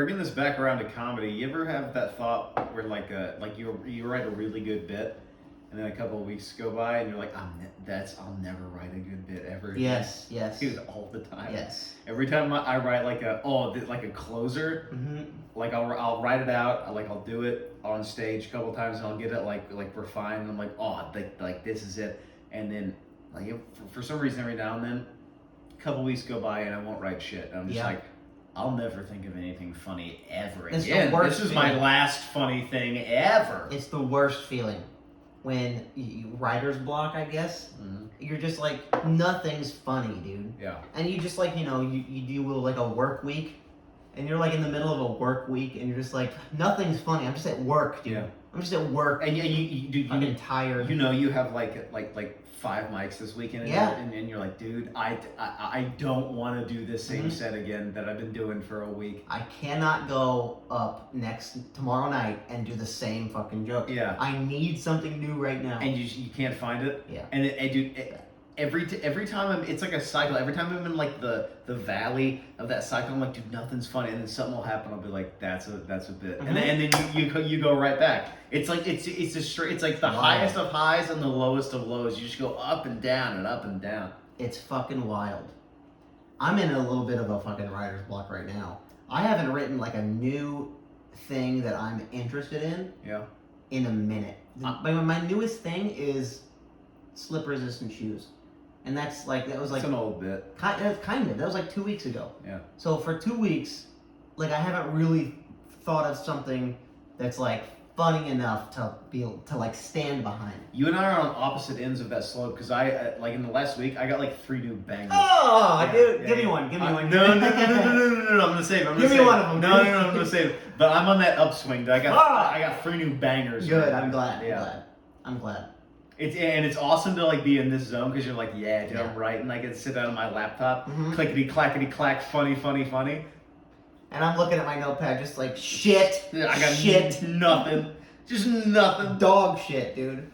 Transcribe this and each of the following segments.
bringing this back around to comedy, you ever have that thought where like you write a really good bit, and then a couple of weeks go by, and you're like, I'll never write a good bit ever again. Yes. Dude, all the time. Yes. Every time I write like a closer, like I'll write it out, I'll do it on stage a couple times, and I'll get it like refined, and I'm like, like this is it, and then like for some reason every now and then, a couple weeks go by and I won't write shit, and I'm just like, I'll never think of anything funny ever again. This is my last funny thing ever. It's the worst feeling when writer's block, I guess. You're just like, nothing's funny, dude. Yeah. And you just like, you do like a work week, and you're like in the middle of a work week, and you're just like, nothing's funny. I'm just at work, dude. Yeah. I'm just at work. And I'm getting tired. You have like 5 mics this weekend, and you're like, dude, I don't want to do this same set again that I've been doing for a week. I cannot go up tomorrow night and do the same fucking joke. Yeah. I need something new right now. And you can't find it. Yeah. And dude, every time it's like a cycle. Every time I'm in like the valley of that cycle, I'm like, dude, nothing's funny, and then something will happen. I'll be like, that's a bit, and then you go right back. It's like it's a straight. It's like the highest of highs and the lowest of lows. You just go up and down and up and down. It's fucking wild. I'm in a little bit of a fucking writer's block right now. I haven't written like a new thing that I'm interested in. Yeah. In a minute. My newest thing is slip resistant shoes. And that was like It's an old bit. Kind of. That was like 2 weeks ago. Yeah. So for 2 weeks, like I haven't really thought of something that's like funny enough to like stand behind. You and I are on opposite ends of that slope, because I like in the last week I got like 3 new bangers. Oh, dude, give me one. Give me one. No, I'm gonna save it. Give me one of them. No, I'm gonna save it. But I'm on that upswing. I got 3 new bangers. Good. I'm glad. Yeah. I'm glad. It's awesome to like be in this zone, because you're like, yeah, dude, I'm writing. I can sit down on my laptop, clickety clackety clack, funny. And I'm looking at my notepad just like, shit. I got shit. Nothing. Just nothing. Dog shit, dude.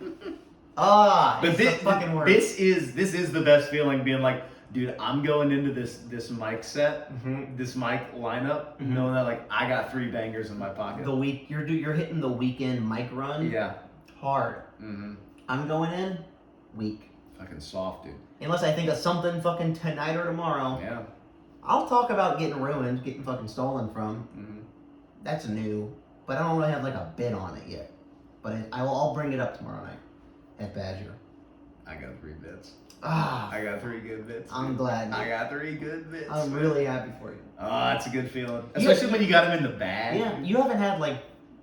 But it's the fucking worst. This is the best feeling, being like, dude, I'm going into this mic set, this mic lineup, knowing that like I got 3 bangers in my pocket. You're hitting the weekend mic run. Yeah. Hard. I'm going in weak. Fucking soft, dude. Unless I think of something fucking tonight or tomorrow. Yeah. I'll talk about getting ruined, getting fucking stolen from. That's new, but I don't really have like a bit on it yet. But I'll bring it up tomorrow night at Badger. I got 3 bits. I got 3 good bits. I'm glad. I got 3 good bits. I'm really happy for you. Oh, that's a good feeling. Especially when you got them in the bag. Yeah, you haven't had like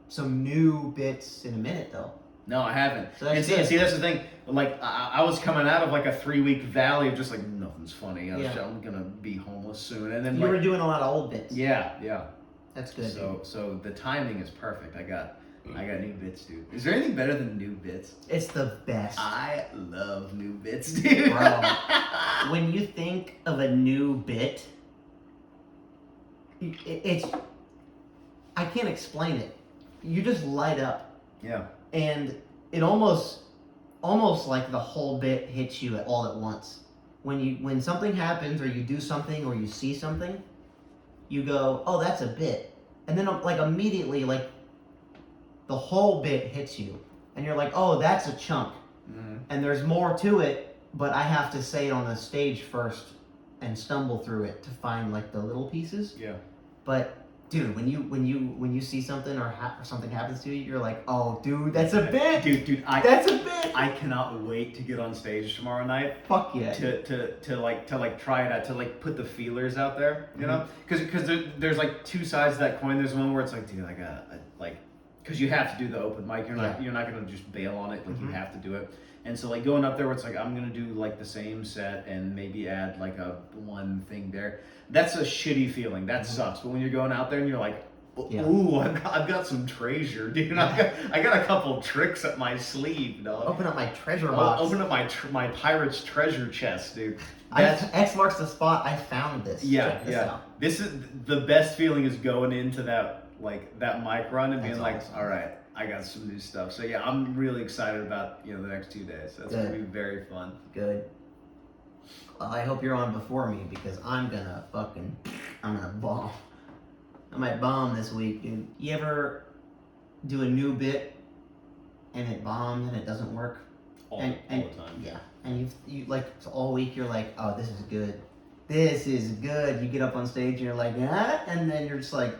some new bits in a minute though. No, I haven't. So and see, that's the thing. Like, I was coming out of like a 3-week valley of just like, nothing's funny. I'm gonna be homeless soon. And then you were doing a lot of old bits. Yeah. That's good. So the timing is perfect. I got new bits, dude. Is there anything better than new bits? It's the best. I love new bits, dude. Bro, when you think of a new bit, it's I can't explain it. You just light up. Yeah. And it almost like the whole bit hits you all at once. When something happens, or you do something, or you see something, you go, oh, that's a bit. And then like immediately, like the whole bit hits you. And you're like, oh, that's a chunk. And there's more to it, but I have to say it on the stage first and stumble through it to find like the little pieces. Yeah. But dude, when you see something or something happens to you, you're like, oh, dude, that's a bit. Dude, that's a bit. I cannot wait to get on stage tomorrow night. Fuck yeah. To try it out, to like put the feelers out there, you know? Because there's like 2 sides to that coin. There's one where it's like, dude, because you have to do the open mic. You're not gonna just bail on it. Like you have to do it. And so like going up there where it's like, I'm gonna do like the same set and maybe add like a one thing there. That's a shitty feeling. That sucks. But when you're going out there and you're like, ooh, I've got some treasure, dude. I got a couple tricks up my sleeve, dog. Open up my treasure box. Open up my pirate's treasure chest, dude. X marks the spot. I found this. Check this out. This is the best feeling, is going into that mic run and being like, awesome. all right, I got some new stuff. So yeah, I'm really excited about the next 2 days. That's gonna be very fun. Good. Well, I hope you're on before me, because I'm gonna bomb. I might bomb this week, dude. You ever do a new bit and it bombs and it doesn't work? All and the time. Yeah. And you like all week you're like, oh, this is good. This is good. You get up on stage and you're like, ah, and then you're just like,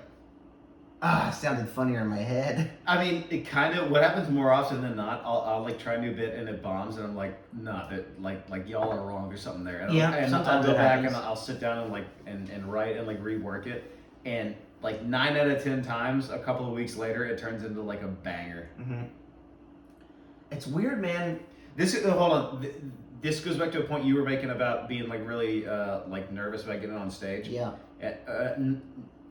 it sounded funnier in my head. I mean, it kind of, what happens more often than not, I'll like try a new bit and it bombs and I'm like, nah, that like y'all are wrong or something there. And Yeah, and sometimes I'll go it back happens. and I'll sit down and like and write and like rework it, and like 9 out of 10 times, a couple of weeks later, it turns into like a banger. Mm-hmm. It's weird, man. This is hold on. This goes back to a point you were making about being like really like nervous about getting on stage. Yeah.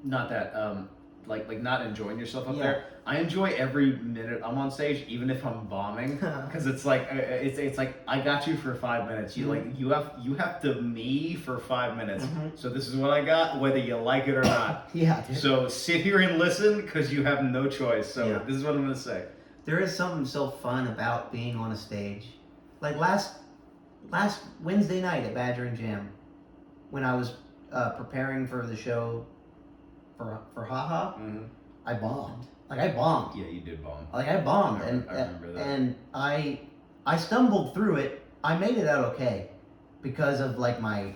Not that like not enjoying yourself up Yeah. there. I enjoy every minute I'm on stage, even if I'm bombing, because it's like it's like I got you for 5 minutes. You like you have to me for 5 minutes. Mhm. So this is what I got, whether you like it or not. Yeah. Dude. So sit here and listen, because you have no choice. So Yeah. this is what I'm gonna say. There is something so fun about being on a stage. Like last Wednesday night at Badger and Jam, when I was preparing for the show for Haha, Mm-hmm. I bombed. Like I bombed. Yeah, you did bomb. Like I bombed, I remember that. and I stumbled through it. I made it out okay because of like my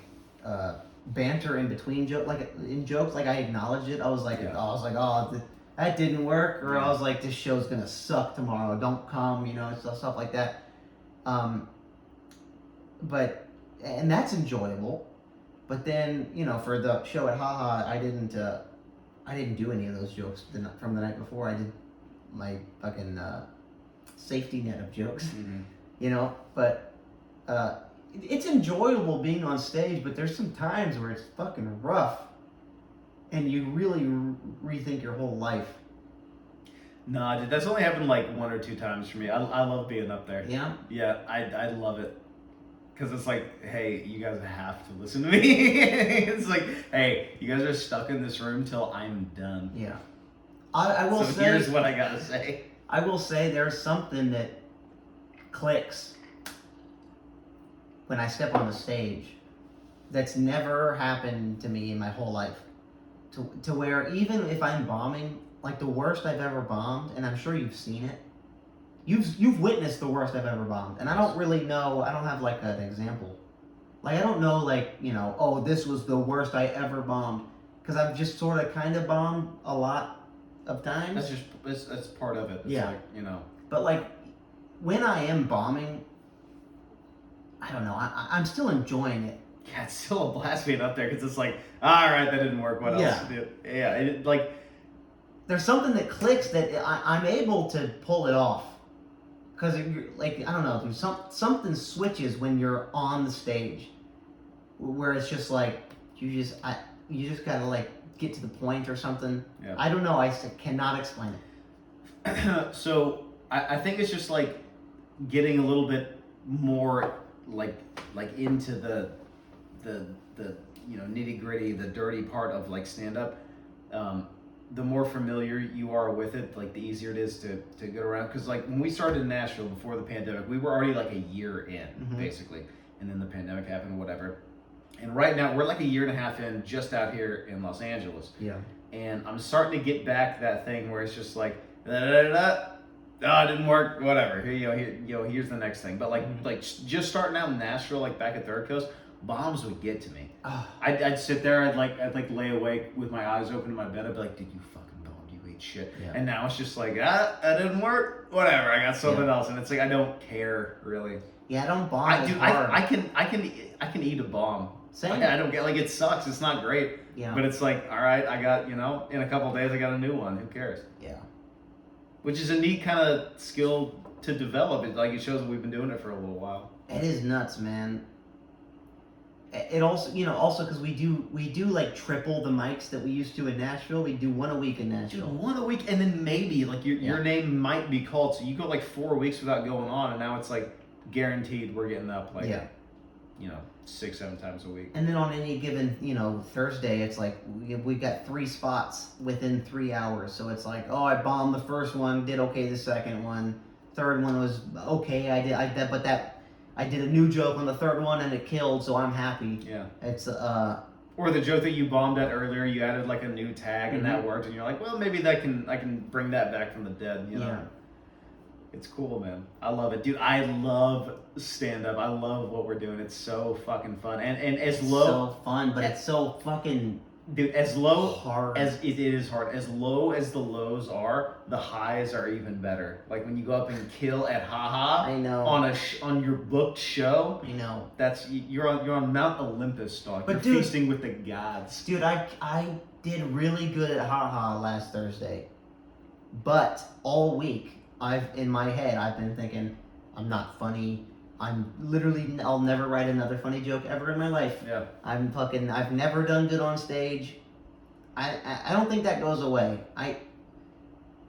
banter in between jokes. Like I acknowledged it. I was like, Yeah. that didn't work, or I Yeah. was like, this show's gonna suck tomorrow. Don't come, stuff like that. But that's enjoyable. But then for the show at Haha, I didn't do any of those jokes from the night before. I did my fucking safety net of jokes, Mm-hmm. But it's enjoyable being on stage. But there's some times where it's fucking rough, and you really rethink your whole life. Nah, dude, that's only happened like 1 or 2 times for me. I love being up there. Yeah. Yeah, I love it. Because it's like, hey, you guys have to listen to me. It's like, hey, you guys are stuck in this room till I'm done. Yeah. I will so say. here's what I gotta say. I will say there's something that clicks when I step on the stage that's never happened to me in my whole life. To where even if I'm bombing, like the worst I've ever bombed, and I'm sure you've seen it. You've witnessed the worst I've ever bombed, and I don't really know. I don't have like an example. Like I don't know, like oh, this was the worst I ever bombed, because I've just sort of kind of bombed a lot of times. That's part of it. It's Yeah. like, But like when I am bombing, I don't know. I'm still enjoying it. yeah, it's still a blast being up there, because it's like, all right, that didn't work. What else Yeah. to do? Yeah, like. There's something that clicks that I'm able to pull it off. Because like I don't know, there's something switches when you're on the stage, where it's just like you just gotta like get to the point or something. Yeah. I don't know. I cannot explain it. So I think it's just like getting a little bit more like into the nitty gritty, the dirty part of like stand up. The more familiar you are with it, like the easier it is to get around. Because like when we started in Nashville before the pandemic, we were already like a year in basically, and then the pandemic happened or whatever. And right now we're like a year and a half in, just out here in Los Angeles. Yeah. And I'm starting to get back that thing where it's just like oh, it didn't work, whatever. Here's the next thing. But like just starting out in Nashville, like back at Third Coast, bombs would get to me. I'd sit there, I'd lay awake with my eyes open in my bed. I'd be like, dude, you fucking bombed, you ate shit. Yeah. And now it's just like, that didn't work, whatever. I got something else, and it's like I don't care really. Yeah, I don't bomb as hard. I can eat a bomb. Same. I don't get, like, it sucks. It's not great. Yeah. But it's like, all right, I got, in a couple of days I got a new one. Who cares? Yeah. Which is a neat kind of skill to develop. It shows that we've been doing it for a little while. It is nuts, man. It also, because we do like triple the mics that we used to in Nashville. We do one a week in Nashville. Dude, one a week, and then maybe like your name might be called. So you go like 4 weeks without going on, and now it's like guaranteed we're getting up like 6-7 times a week. And then on any given Thursday, it's like we got 3 spots within 3 hours. So it's like, oh, I bombed the first one, did okay the second one, third one was okay. I did a new joke on the third one and it killed, so I'm happy. Yeah. It's Or the joke that you bombed at earlier, you added like a new tag and that worked, and you're like, well, maybe I can bring that back from the dead. You know, Yeah. it's cool, man. I love it, dude. I love stand up. I love what we're doing. It's so fucking fun, and as low, So fun, but it's so fucking dude, as low hard. as it is hard, as low as the lows are, the highs are even better. Like when you go up and kill at haha I know. on your booked show. I know. That's you're on Mount Olympus, dog. But You're dude- feasting with the gods. Dude, I did really good at haha last Thursday. But all week in my head I've been thinking I'm not funny. I'll never write another funny joke ever in my life. Yeah. I've never done good on stage. I don't think that goes away. I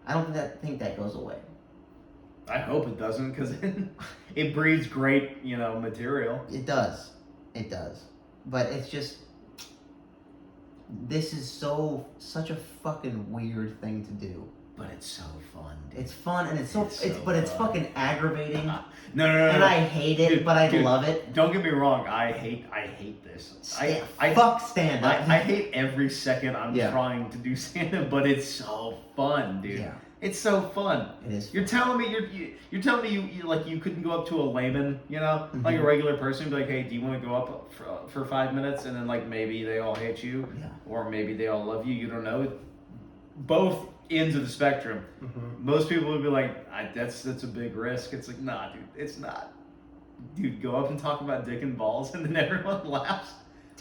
don't think that goes away. I hope it doesn't, because it breeds great, material. It does. But it's just, this is such a fucking weird thing to do. But it's so fun, dude. It's fun and it's so it's fun. fucking aggravating. No. And I hate it, Dude, but I dude, love it. Don't get me wrong. I hate this. Fuck stand up. I hate every second I'm Yeah. trying to do stand-up, but it's so fun, dude. Yeah. It's so fun. It is. You're telling me you're telling me you couldn't go up to a layman, like a regular person, and be like, hey, do you want to go up for 5 minutes, and then like maybe they all hate you, Yeah. or maybe they all love you. You don't know. Both ends of the spectrum. Mm-hmm. Most people would be like, that's a big risk. It's like, nah, dude, it's not. Dude, go up and talk about dick and balls, and then everyone laughs.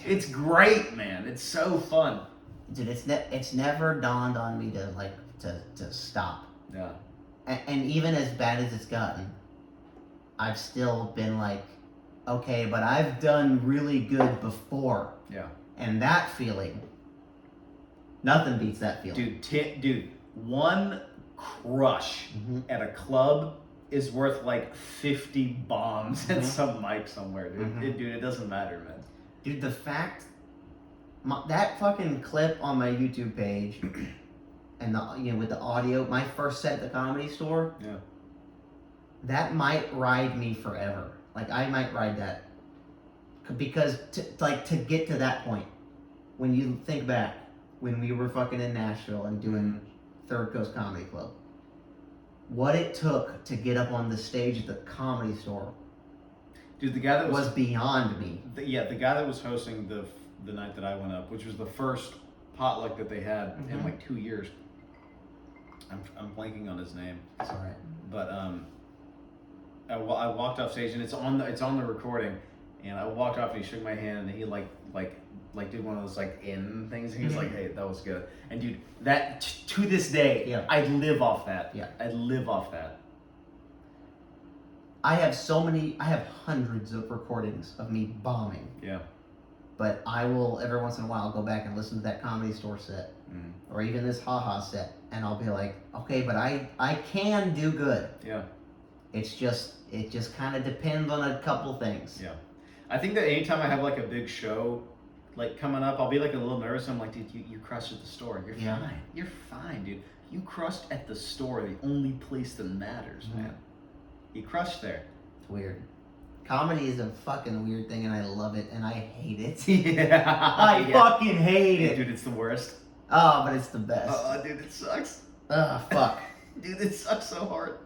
It's great, man. It's so fun. Dude, it's never dawned on me to stop. Yeah. And even as bad as it's gotten, I've still been like, okay, but I've done really good before. Yeah. And that feeling, nothing beats that feeling. Dude, one crush Mhm. at a club is worth like 50 bombs at Mhm. some mic somewhere, dude. Mhm. It doesn't matter, man. Dude, the fact, that fucking clip on my YouTube page, and with the audio, my first set at the Comedy Store, Yeah. that might ride me forever. Like, I might ride that. Because, to get to that point, when you think back, when we were fucking in Nashville and doing Third Coast Comedy Club, what it took to get up on the stage at the Comedy Store Dude, the guy that was beyond me. the guy that was hosting the night that I went up, which was the first potluck that they had in Mhm. like 2 years. I'm blanking on his name, It's alright. but I walked off stage, and it's on the recording, and I walked off and he shook my hand, and he like did one of those like in things, and he was like, hey, that was good. And dude, that to this day, Yeah. I live off that. Yeah. I live off that. I have hundreds of recordings of me bombing, Yeah. but I will every once in a while go back and listen to that Comedy Store set, Mm. or even this haha set, and I'll be like, okay, but I can do good. Yeah. It just kind of depends on a couple things. Yeah. I think that anytime I have like a big show like coming up, I'll be like a little nervous. I'm like, dude, you crushed at the store. You're Yeah. fine. You're fine, dude. You crushed at the store, the only place that matters, Mhm. man. You crushed there. It's weird. Comedy is a fucking weird thing, and I love it, and I hate it. Yeah. I fucking hate it. Dude, it's the worst. Oh, but it's the best. Dude, it sucks. Ugh, fuck. Dude, it sucks so hard.